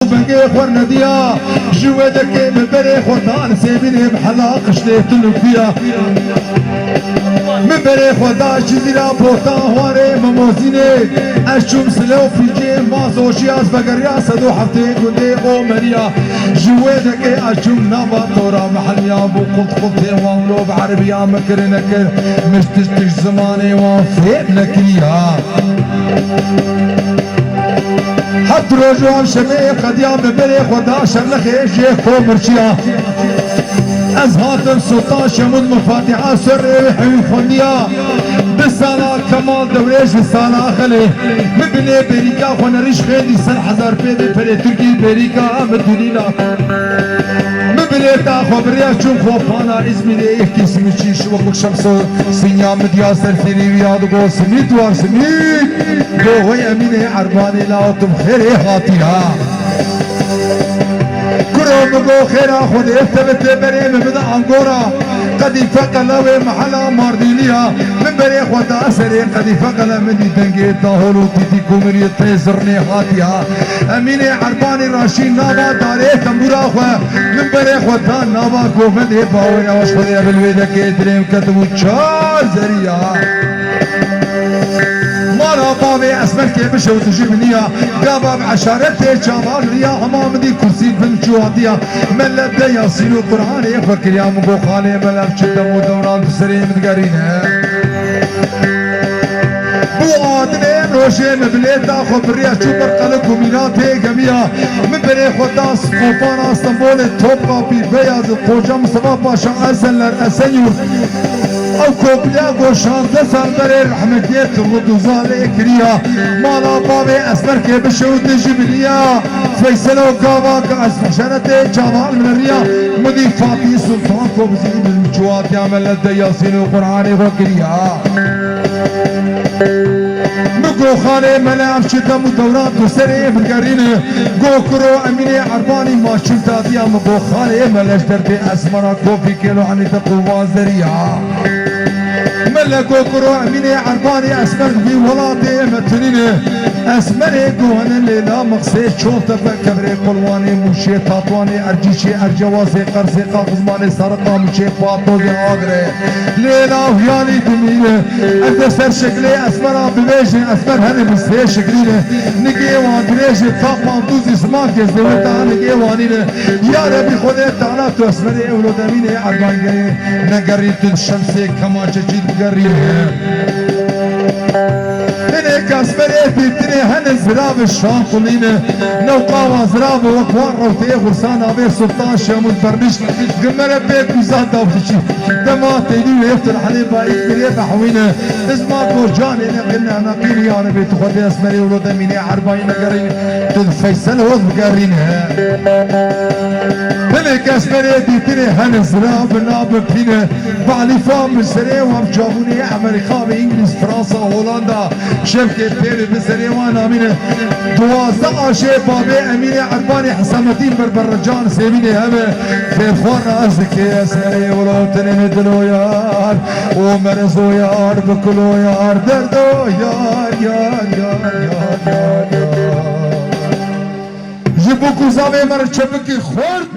بنگه خور ندیا جوه دکه مبره خودان سیبینه بحلا قشته تلوفیا مبره خدا چیزیرا پوتا هواره مموزینه اشوم سلو فیجه مازوشی از بگریا صدو هفته گنده او مریا جوه دکه اشوم نابا تورا محلیا بو قلت قلت وان لو بعربیا مکر نکر مشتشتش زمانه وان فیب نکریا حد روزو شمه قديا ببري خدا شرلخي شيخ مرشيا از هاتم سلطان شمود مفاتحة سر حيو خنديا بسالا كمال دوريش بسالا خلي مبني بريكا خونريش خيدي سن حزار بيدي فري تركي بريكا مدولينا مبني تا خبريا چون خوفانا ازميري احكي سميشي شوكو شمسو سنيا مديا سر فيري وياد گو سميت وار سميت دو هوي اميني عرباني لاوتم خيري خاطيها كروم گو خيرا خود افتبت بريم بدا انگورا قدي فقلوي محلا مارديليا من بري خدا اسري قدي فقل مني دنگي داهولو تيتي كومري تيزرني هاتيها اميني عرباني راشين نابا داري تنبورا خوا من بري خدا نابا گوفندي باوي اوش خدي بالويدا كي دريم كتبو چار زريا مالا بابي اسمر كي بشو تجيبنيا قابا بعشارته شامال ريا همام دي كرسي بالجواديا من لدى ياسين القرآن يفكر يا مبو خالي ملف شدم ودوران تسري متقارينه بو آدنين روشي مبليتا خبريا شوبر قلق وميناتي جميع من بني خداس قوفانا اسطنبول توبقا بي بياز القوجة مصطفى باشا أزل أسنيور او کوبیا گوشان دسان بره رحمتیت ردوزاله کریا مالا بابی اسمر که بشود جبلیا فیصل و گاوا که از فشرت جوال مریا مدی فاتی سلطان کو بزید الجوات یعمل دیاسین و قرآن و کریا مگو خانه ملعب شدم و دوران تو سره بگرینه گو کرو امینه عربانی ماشون دادیا مگو خانه ملش درد اسمرا کوفی کلو عنی تقوى ذریا ملكو كرو اميني عرباني اسمر في ولاتي متنينه اسمري قوان الليلة مقصي شوفت فكبري قلواني موشي تاطواني ارجيشي ارجوازي قرسي قاقزماني سرقا موشي فاطوزي آقري ليلة وياني دمينه انت سر شكلي اسمرا ببيجي اسمر هني بسي شكلينه نقي وان بريجي طاقوان دوزي سماك يزدوتا نقي وانينه يا ربي خودي تعالى تو اسمري اولو دميني عرباني نقريت الشمسي كما جديد قريبه هناك اسمريتي تني هن زراب الشاطلين نوقاوا زراب وكوان روتي غرسان ابي سلطان شامل فرمش قمر بيك وزاد دوتشي دما تيلي ويفتر حليبا اكبري بحوينه اسمع كورجاني قلنا نقيل يا ربي تخدي اسمري ولو دميني عرباين قرين تفيسل وذ بقرينها هناك اسمريتي تني هن زراب ناب بينه بعلي فام سري وام جابوني امريكا انجليز فرنسا هولندا شبكة بيري بسري وانا امينه دوازده عشي بابي امينه عرباني حسامتين بربرجان سيبيني همه في الخوان ازكي اسري ولو تنين دلو يار ومرزو يار بكلو يار دردو يار يار يار يار يار يار جبوكو زاوي مر شبكي خورد